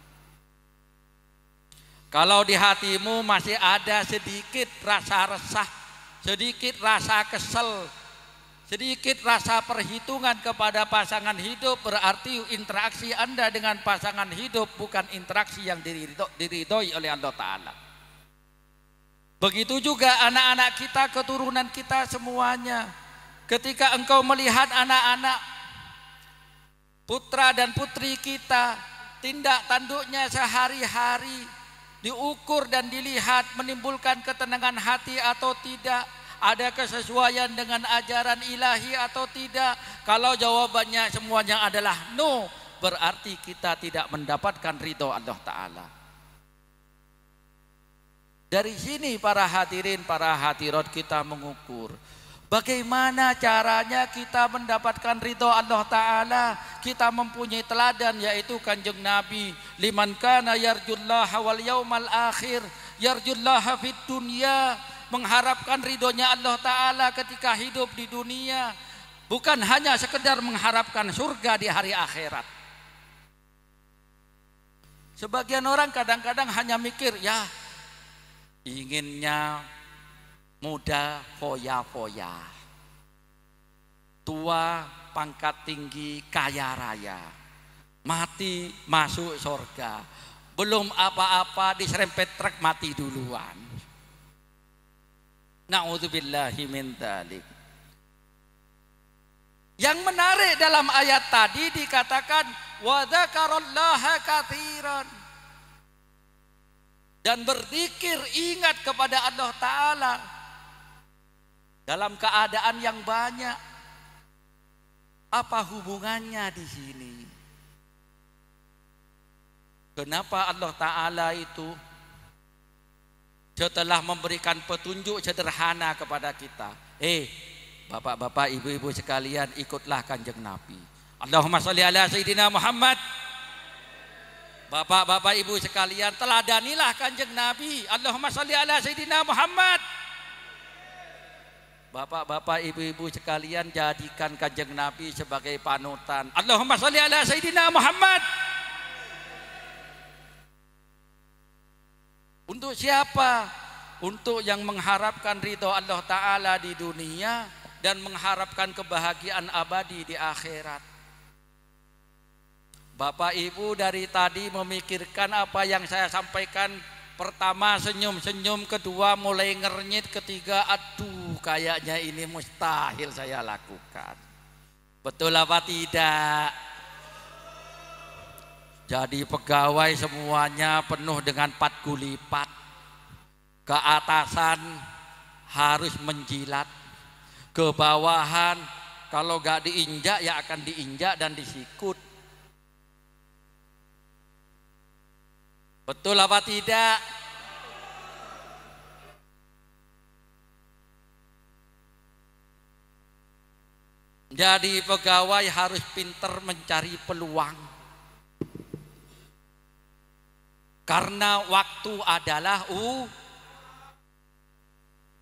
Kalau di hatimu masih ada sedikit rasa resah, sedikit rasa kesel, sedikit rasa perhitungan kepada pasangan hidup, berarti interaksi Anda dengan pasangan hidup bukan interaksi yang diridhoi oleh Allah Ta'ala. Begitu juga anak-anak kita, keturunan kita semuanya. Ketika engkau melihat anak-anak putra dan putri kita, tindak tanduknya sehari-hari diukur dan dilihat menimbulkan ketenangan hati atau tidak, ada kesesuaian dengan ajaran ilahi atau tidak. Kalau jawabannya semuanya adalah no, berarti kita tidak mendapatkan ridho Allah Ta'ala. Dari sini para hadirin, para hadirat kita mengukur bagaimana caranya kita mendapatkan ridho Allah Ta'ala. Kita mempunyai teladan yaitu kanjeng Nabi. Liman kana yarjullaha wal yawmal akhir yarjullaha fid dunya. Mengharapkan ridhonya Allah Ta'ala ketika hidup di dunia. Bukan hanya sekedar mengharapkan surga di hari akhirat. Sebagian orang kadang-kadang hanya mikir, ya inginnya muda foya-foya, tua pangkat tinggi kaya raya, mati masuk surga, belum apa-apa diserempet truk mati duluan. Na'udzubillahi min dzalik. Yang menarik dalam ayat tadi dikatakan wa dzakarallaha katsiran, dan berzikir, ingat kepada Allah Ta'ala dalam keadaan yang banyak. Apa hubungannya di sini? Kenapa Allah Ta'ala itu setelah memberikan petunjuk sederhana kepada kita, bapak-bapak, ibu-ibu sekalian, ikutlah kanjeng Nabi. Allahumma sholli ala Sayyidina Muhammad. Bapak-bapak, ibu sekalian, teladanilah kanjeng Nabi. Allahumma sholli ala Sayyidina Muhammad. Bapak-bapak, ibu-ibu sekalian, jadikan kanjeng Nabi sebagai panutan. Allahumma sholli ala Sayyidina Muhammad. Untuk siapa? Untuk yang mengharapkan ridho Allah Ta'ala di dunia dan mengharapkan kebahagiaan abadi di akhirat. Bapak Ibu dari tadi memikirkan apa yang saya sampaikan. Pertama senyum-senyum, kedua mulai ngernyit, ketiga aduh kayaknya ini mustahil saya lakukan. Betul apa tidak? Jadi pegawai semuanya penuh dengan pat gulipat. Keatasan harus menjilat, ke bawahan kalau gak diinjak ya akan diinjak dan disikut. Betul apa tidak? Jadi pegawai harus pintar mencari peluang. Karena waktu adalah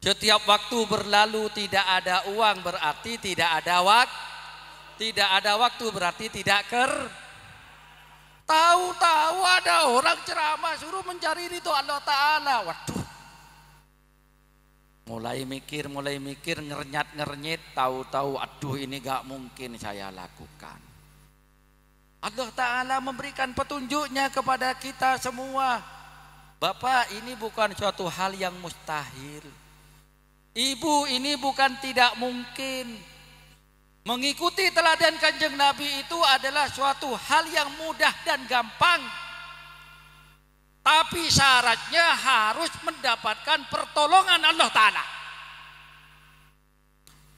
setiap waktu berlalu tidak ada uang berarti tidak ada waktu. Tidak ada waktu berarti tidak Tahu-tahu ada orang ceramah suruh mencari ridho Allah Ta'ala. Waduh, mulai mikir, ngernyat-ngernyit, tahu-tahu aduh ini gak mungkin saya lakukan. Allah Ta'ala memberikan petunjuknya kepada kita semua. Bapak, ini bukan suatu hal yang mustahil. Ibu, ini bukan tidak mungkin. Mengikuti teladan kanjeng Nabi itu adalah suatu hal yang mudah dan gampang. Tapi syaratnya harus mendapatkan pertolongan Allah Ta'ala.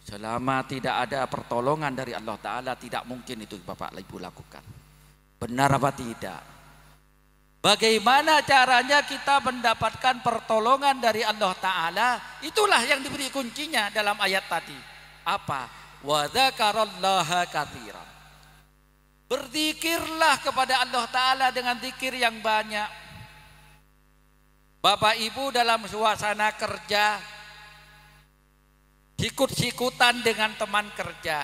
Selama tidak ada pertolongan dari Allah Ta'ala, tidak mungkin itu Bapak Ibu lakukan. Benar apa tidak? Bagaimana caranya kita mendapatkan pertolongan dari Allah Ta'ala? Itulah yang diberi kuncinya dalam ayat tadi. Apa? Wa dzakarallaha katsiran. Berzikirlah kepada Allah Ta'ala dengan zikir yang banyak. Bapak Ibu dalam suasana kerja, sikut-sikutan dengan teman kerja.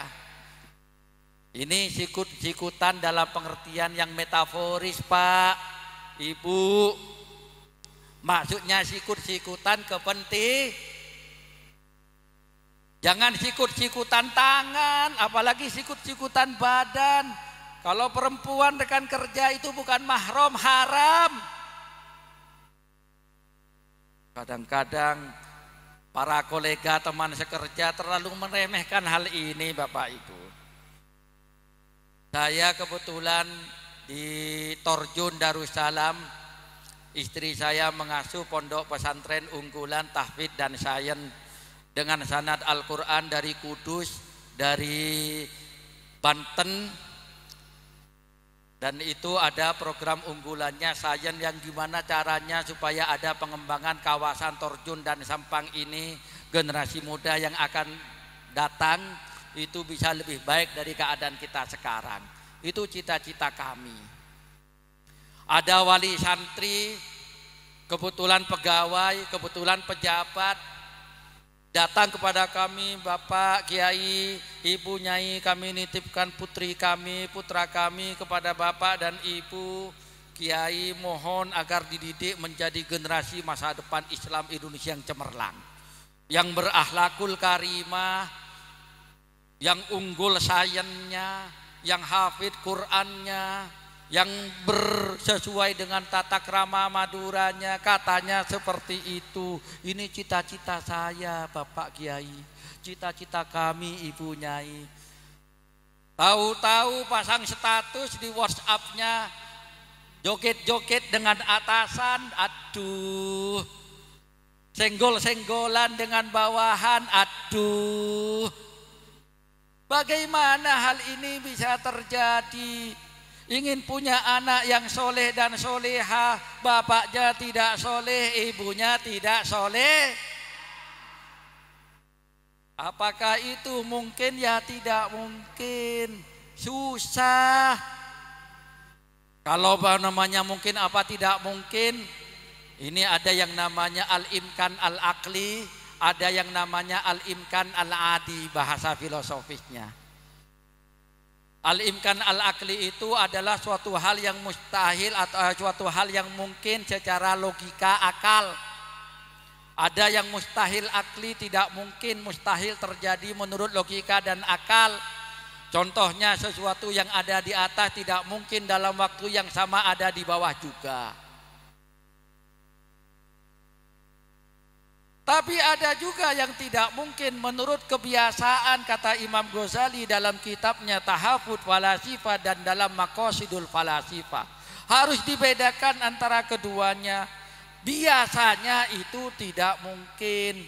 Ini sikut-sikutan dalam pengertian yang metaforis Pak Ibu. Maksudnya sikut-sikutan kepenting. Jangan sikut-sikutan tangan, apalagi sikut-sikutan badan. Kalau perempuan rekan kerja itu bukan mahram, haram. Kadang-kadang para kolega teman sekerja terlalu meremehkan hal ini Bapak Ibu. Saya kebetulan di Torjun Darussalam, istri saya mengasuh pondok pesantren unggulan tahfidz dan sains dengan sanad Al-Quran dari Kudus, dari Banten, Dan itu ada program unggulannya Sains yang gimana caranya supaya ada pengembangan kawasan Torjun dan Sampang ini, generasi muda yang akan datang itu bisa lebih baik dari keadaan kita sekarang. Itu cita-cita kami. Ada wali santri, kebetulan pegawai, kebetulan pejabat datang kepada kami, Bapak Kiai, Ibu Nyai, kami nitipkan putri kami, putra kami kepada Bapak dan Ibu Kiai, mohon agar dididik menjadi generasi masa depan Islam Indonesia yang cemerlang, yang berakhlakul karimah, yang unggul sainsnya, yang hafid Qur'annya, yang bersesuai dengan tata krama Maduranya, katanya seperti itu. Ini cita-cita saya Bapak Kiai, cita-cita kami Ibu Nyai. Tahu-tahu pasang status di WhatsApp-nya joget-joget dengan atasan, aduh, senggol-senggolan dengan bawahan, aduh. Bagaimana hal ini bisa terjadi? Ingin punya anak yang soleh dan soleha, bapaknya tidak soleh, ibunya tidak soleh. Apakah itu mungkin? Ya tidak mungkin, susah. Kalau namanya mungkin apa tidak mungkin, ini ada yang namanya al-imkan al-akli, ada yang namanya al-imkan al-adi, bahasa filosofisnya. Al-imkan al-akli itu adalah suatu hal yang mustahil atau suatu hal yang mungkin secara logika akal. Ada yang mustahil akli, tidak mungkin, mustahil terjadi menurut logika dan akal. Contohnya sesuatu yang ada di atas tidak mungkin dalam waktu yang sama ada di bawah juga. Tapi ada juga yang tidak mungkin menurut kebiasaan, kata Imam Ghazali dalam kitabnya Tahafut Falasifah dan dalam Maqasidul Falasifah. Harus dibedakan antara keduanya. Biasanya itu tidak mungkin.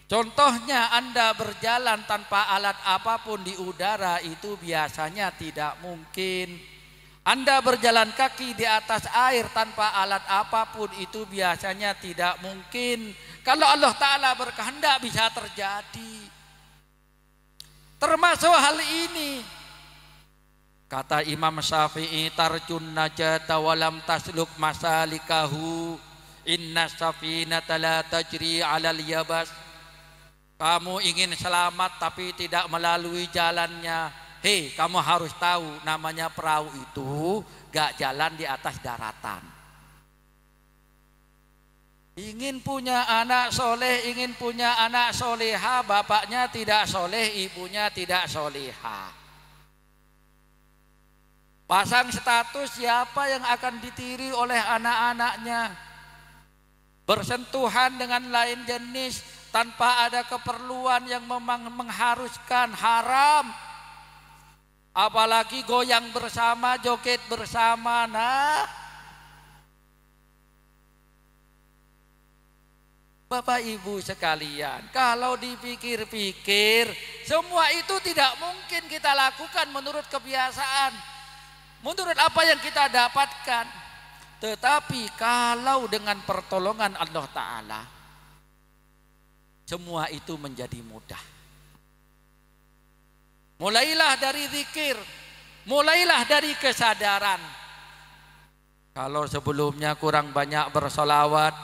Contohnya Anda berjalan tanpa alat apapun di udara, itu biasanya tidak mungkin. Anda berjalan kaki di atas air tanpa alat apapun, itu biasanya tidak mungkin. Kalau Allah Ta'ala berkehendak bisa terjadi. Termasuk hal ini. Kata Imam Syafi'i, tarjun najata walam tasluk masalikahu, inna safinata la tajri alal yabas. Kamu ingin selamat tapi tidak melalui jalannya. Hei, kamu harus tahu namanya perahu itu gak jalan di atas daratan. Ingin punya anak soleh, ingin punya anak soleha, bapaknya tidak soleh, ibunya tidak soleha. Pasang status, siapa yang akan ditiri oleh anak-anaknya? Bersentuhan dengan lain jenis tanpa ada keperluan yang memang mengharuskan, haram. Apalagi goyang bersama, joget bersama. Nah, Bapak Ibu sekalian, kalau dipikir-pikir, semua itu tidak mungkin kita lakukan menurut kebiasaan, menurut apa yang kita dapatkan. Tetapi kalau dengan pertolongan Allah Ta'ala, semua itu menjadi mudah. Mulailah dari zikir, mulailah dari kesadaran. Kalau sebelumnya kurang banyak bersolawat,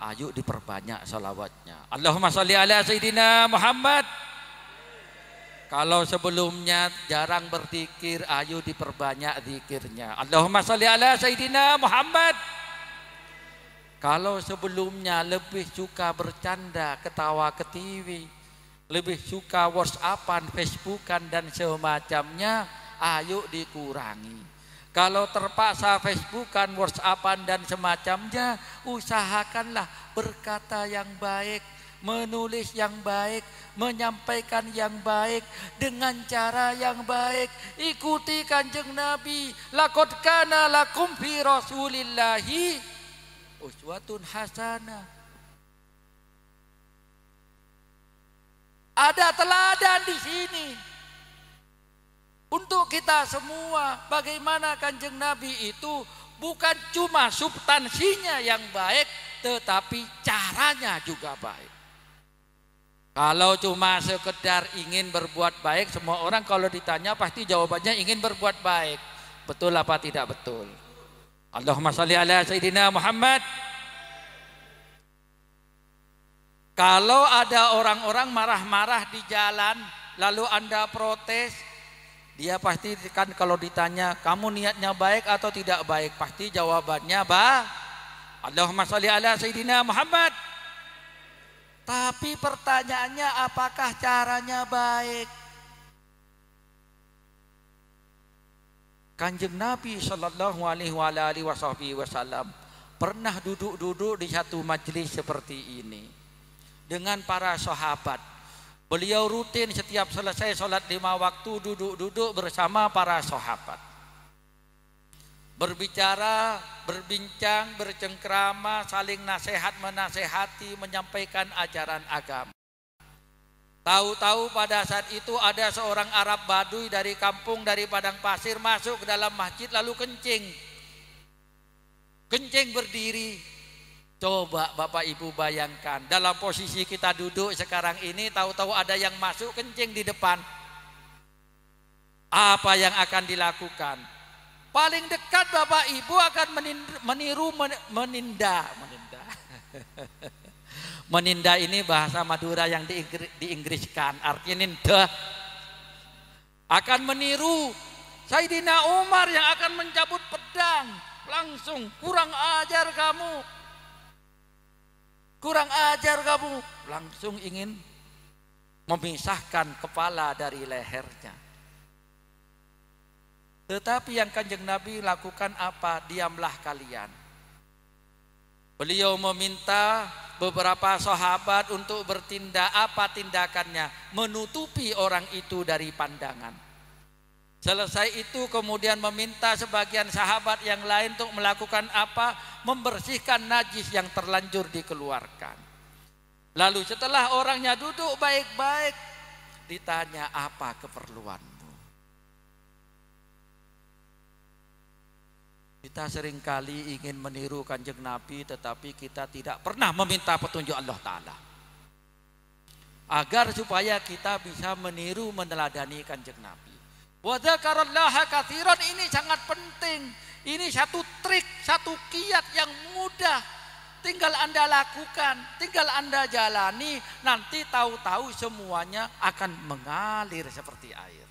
ayo diperbanyak salawatnya. Allahumma sholli ala Sayyidina Muhammad. Kalau sebelumnya jarang berzikir, ayo diperbanyak zikirnya. Allahumma sholli ala Sayyidina Muhammad. Kalau sebelumnya lebih suka bercanda, ketawa ketiwi, lebih suka WhatsAppan, Facebookan dan semacamnya, ayo dikurangi. Kalau terpaksa Facebookan, WhatsAppan dan semacamnya, usahakanlah berkata yang baik, menulis yang baik, menyampaikan yang baik dengan cara yang baik. Ikuti Kanjeng Nabi, laqad kana lakum fi Rasulillahi uswatun hasanah. Ada teladan di sini. Untuk kita semua, bagaimana Kanjeng Nabi itu bukan cuma substansinya yang baik, tetapi caranya juga baik. Kalau cuma sekedar ingin berbuat baik, semua orang kalau ditanya pasti jawabannya ingin berbuat baik. Betul apa tidak betul? Allahumma shalli ala Sayyidina Muhammad. Kalau ada orang-orang marah-marah di jalan, lalu Anda protes, dia pasti kan kalau ditanya, kamu niatnya baik atau tidak baik? Pasti jawabannya Allahumma shalli ala Sayyidina Muhammad. Tapi pertanyaannya, apakah caranya baik? Kanjeng Nabi sallallahu alaihi wasallam pernah duduk-duduk di satu majelis seperti ini dengan para sahabat. Beliau rutin setiap selesai sholat 5 waktu duduk-duduk bersama para sahabat, berbicara, berbincang, bercengkrama, saling nasihat menasehati, menyampaikan ajaran agama. Tahu-tahu pada saat itu ada seorang Arab Baduy dari kampung, dari padang pasir, masuk ke dalam masjid lalu kencing berdiri. Coba Bapak Ibu bayangkan, dalam posisi kita duduk sekarang ini, tahu-tahu ada yang masuk kencing di depan. Apa yang akan dilakukan? Paling dekat Bapak Ibu akan meninda. Meninda ini bahasa Madura yang diinggriskan, artinya ninda. Akan meniru Sayyidina Umar yang akan mencabut pedang, langsung kurang ajar kamu. Kurang ajar kamu, langsung ingin memisahkan kepala dari lehernya. Tetapi yang Kanjeng Nabi lakukan apa? Diamlah kalian. Beliau meminta beberapa sahabat untuk bertindak. Apa tindakannya? Menutupi orang itu dari pandangan. Selesai itu kemudian meminta sebagian sahabat yang lain untuk melakukan apa? Membersihkan najis yang terlanjur dikeluarkan. Lalu setelah orangnya duduk baik-baik, ditanya, apa keperluanmu? Kita seringkali ingin meniru Kanjeng Nabi, tetapi kita tidak pernah meminta petunjuk Allah Ta'ala, agar supaya kita bisa meniru meneladani Kanjeng Nabi. Wa dzakarallaha katsiran, ini sangat penting. Ini satu trik, satu kiat yang mudah. Tinggal Anda lakukan, tinggal Anda jalani, nanti tahu-tahu semuanya akan mengalir seperti air.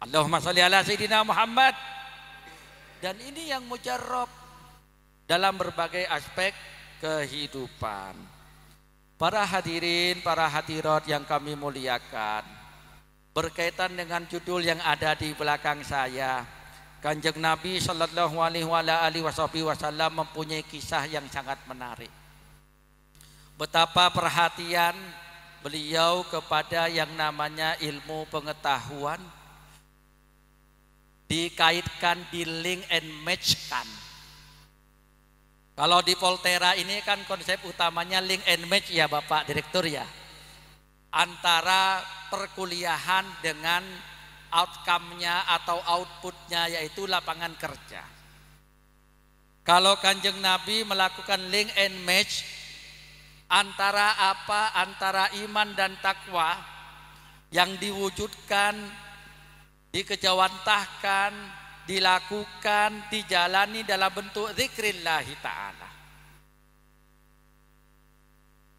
Allahumma shalli ala Sayyidina Muhammad. Dan ini yang mujarrab dalam berbagai aspek kehidupan. Para hadirin, para hadirat yang kami muliakan, berkaitan dengan judul yang ada di belakang saya, Kanjeng Nabi sallallahu alaihi wasallam mempunyai kisah yang sangat menarik. Betapa perhatian beliau kepada yang namanya ilmu pengetahuan, dikaitkan di link and match kan. Kalau di Volterra ini kan konsep utamanya link and match ya Bapak Direktur ya, antara perkuliahan dengan outcome-nya atau output-nya, yaitu lapangan kerja. Kalau Kanjeng Nabi melakukan link and match antara apa? Antara iman dan takwa yang diwujudkan, dikejawantahkan, dilakukan, dijalani dalam bentuk zikrillahi ta'ala,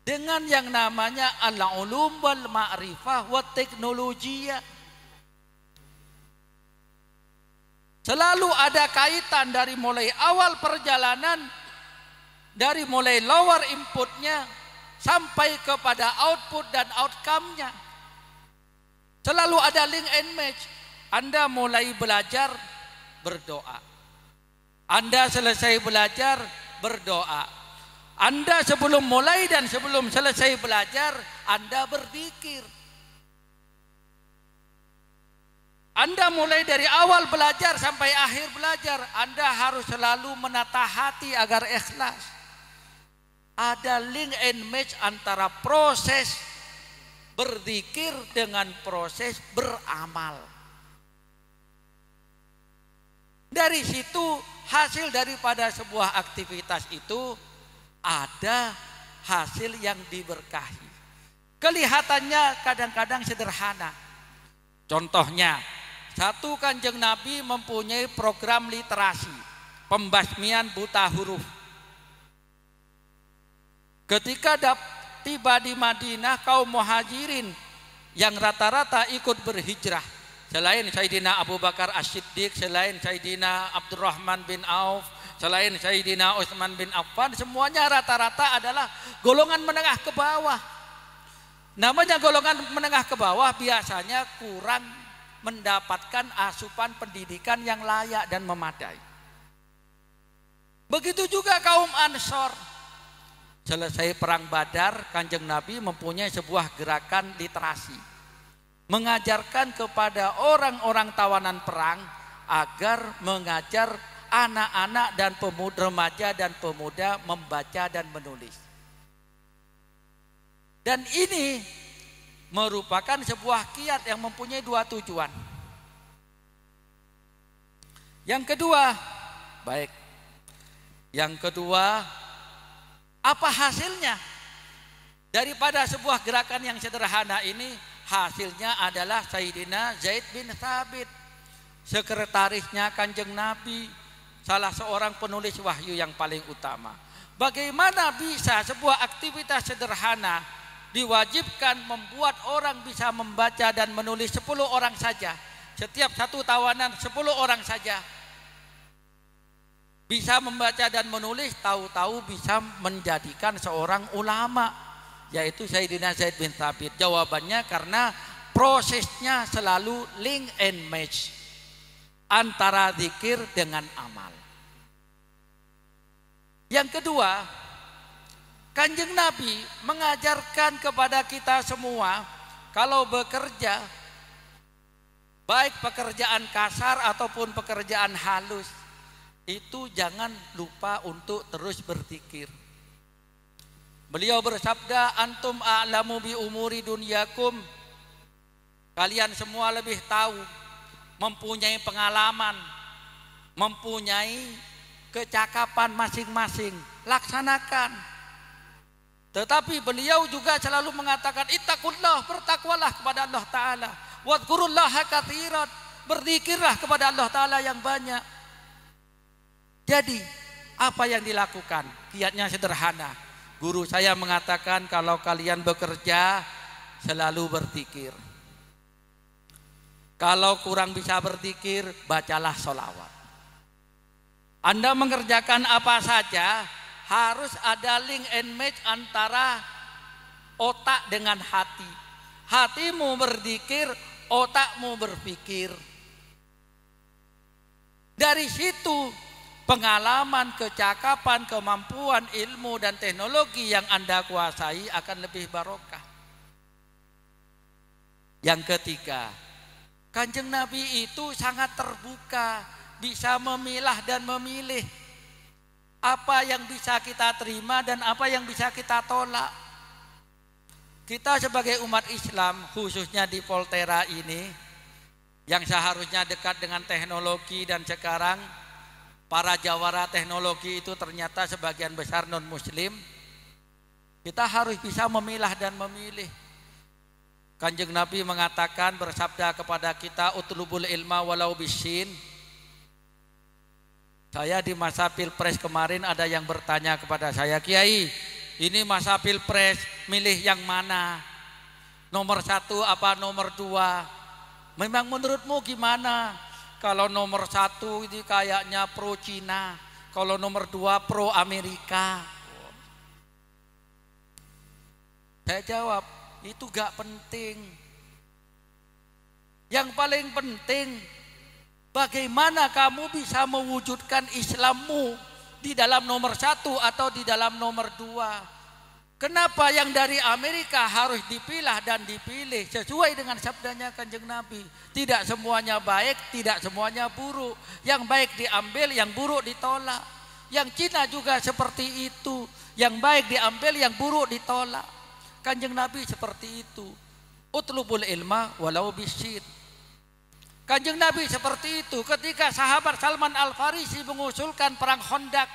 dengan yang namanya al-ulum wal ma'rifah wa teknologiya. Selalu ada kaitan dari mulai awal perjalanan, dari mulai lower inputnya sampai kepada output dan outcome-nya. Selalu ada link and match. Anda mulai belajar, berdoa. Anda selesai belajar, berdoa. Anda sebelum mulai dan sebelum selesai belajar, Anda berzikir. Anda mulai dari awal belajar sampai akhir belajar, Anda harus selalu menata hati agar ikhlas. Ada link and match antara proses berzikir dengan proses beramal. Dari situ hasil daripada sebuah aktivitas itu ada hasil yang diberkahi. Kelihatannya kadang-kadang sederhana. Contohnya, satu Kanjeng Nabi mempunyai program literasi, pembasmian buta huruf. Ketika tiba di Madinah, kaum muhajirin yang rata-rata ikut berhijrah, selain Sayyidina Abu Bakar As-Siddiq, selain Sayyidina Abdurrahman bin Auf, selain Sayyidina Utsman bin Affan, semuanya rata-rata adalah golongan menengah ke bawah. Namanya golongan menengah ke bawah biasanya kurang mendapatkan asupan pendidikan yang layak dan memadai. Begitu juga kaum Ansor. Selesai perang Badar, Kanjeng Nabi mempunyai sebuah gerakan literasi, mengajarkan kepada orang-orang tawanan perang agar mengajar anak-anak dan pemuda, remaja dan pemuda membaca dan menulis. Dan ini merupakan sebuah kiat yang mempunyai dua tujuan. Yang kedua, apa hasilnya daripada sebuah gerakan yang sederhana ini? Hasilnya adalah Sayyidina Zaid bin Thabit, sekretarisnya Kanjeng Nabi, salah seorang penulis wahyu yang paling utama. Bagaimana bisa sebuah aktivitas sederhana diwajibkan membuat orang bisa membaca dan menulis 10 orang saja. Setiap satu tawanan 10 orang saja bisa membaca dan menulis, tahu-tahu bisa menjadikan seorang ulama, yaitu Sayyidina Zaid bin Thabit. Jawabannya karena prosesnya selalu link and match antara zikir dengan amal. Yang kedua, Kanjeng Nabi mengajarkan kepada kita semua, kalau bekerja, baik pekerjaan kasar ataupun pekerjaan halus, itu jangan lupa untuk terus berzikir. Beliau bersabda, antum a'lamu bi umuri dunyakum. Kalian semua lebih tahu, mempunyai pengalaman, mempunyai kecakapan masing-masing, laksanakan. Tetapi beliau juga selalu mengatakan, ittaqullah, bertakwalah kepada Allah Ta'ala, wadhkurullaha katsiran, berzikirlah kepada Allah Ta'ala yang banyak. Jadi apa yang dilakukan? Kiatnya sederhana. Guru saya mengatakan, kalau kalian bekerja selalu berzikir. Kalau kurang bisa berzikir, bacalah sholawat. Anda mengerjakan apa saja harus ada link and match antara otak dengan hati. Hatimu berzikir, otakmu berpikir. Dari situ pengalaman, kecakapan, kemampuan, ilmu dan teknologi yang Anda kuasai akan lebih barokah. Yang ketiga, Kanjeng Nabi itu sangat terbuka, bisa memilah dan memilih apa yang bisa kita terima dan apa yang bisa kita tolak. Kita sebagai umat Islam, khususnya di Volterra ini, yang seharusnya dekat dengan teknologi, dan sekarang para jawara teknologi itu ternyata sebagian besar non-muslim, kita harus bisa memilah dan memilih. Kanjeng Nabi mengatakan, bersabda kepada kita, utlubul ilma walau bisin. Saya di masa pilpres kemarin ada yang bertanya kepada saya, Kiai, ini masa pilpres, milih yang mana? Nomor 1 apa nomor 2? Memang menurutmu gimana? Kalau nomor 1 ini kayaknya pro Cina, kalau nomor 2 pro Amerika. Saya jawab, itu gak penting. Yang paling penting, bagaimana kamu bisa mewujudkan Islammu di dalam nomor 1 atau di dalam nomor 2. Kenapa yang dari Amerika harus dipilah dan dipilih sesuai dengan sabdanya Kanjeng Nabi? Tidak semuanya baik, tidak semuanya buruk. Yang baik diambil, yang buruk ditolak. Yang Cina juga seperti itu. Yang baik diambil, yang buruk ditolak. Kanjeng Nabi seperti itu. Utlubul ilma walau bisyid. Kanjeng Nabi seperti itu. Ketika sahabat Salman Al-Farisi mengusulkan perang Khandaq,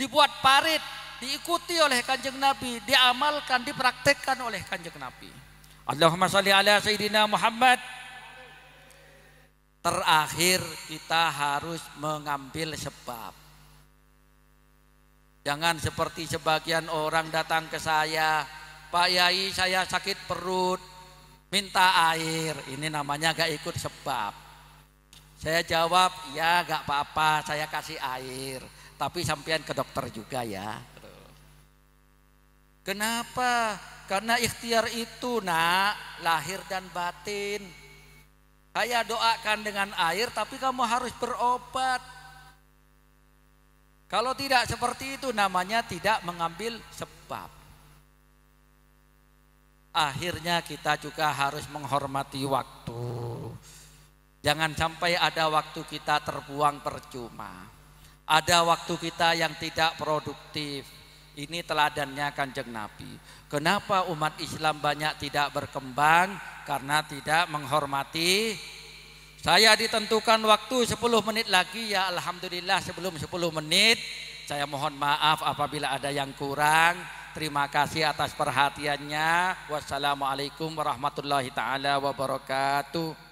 dibuat parit, diikuti oleh Kanjeng Nabi, diamalkan, dipraktekkan oleh Kanjeng Nabi. Allahumma sholli ala Sayyidina Muhammad. Terakhir kita harus mengambil sebab. Jangan seperti sebagian orang datang ke saya, Pak Yai saya sakit perut, minta air. Ini namanya gak ikut sebab. Saya jawab, ya gak apa-apa, saya kasih air. Tapi sampean ke dokter juga ya. Kenapa? Karena ikhtiar itu nak, lahir dan batin. Saya doakan dengan air, tapi kamu harus berobat. Kalau tidak seperti itu namanya tidak mengambil sebab. Akhirnya kita juga harus menghormati waktu. Jangan sampai ada waktu kita terbuang percuma. Ada waktu kita yang tidak produktif. Ini teladannya Kanjeng Nabi. Kenapa umat Islam banyak tidak berkembang? Karena tidak menghormati. Saya ditentukan waktu 10 menit lagi, ya alhamdulillah sebelum 10 menit. Saya mohon maaf apabila ada yang kurang. Terima kasih atas perhatiannya. Wassalamualaikum warahmatullahi taala wabarakatuh.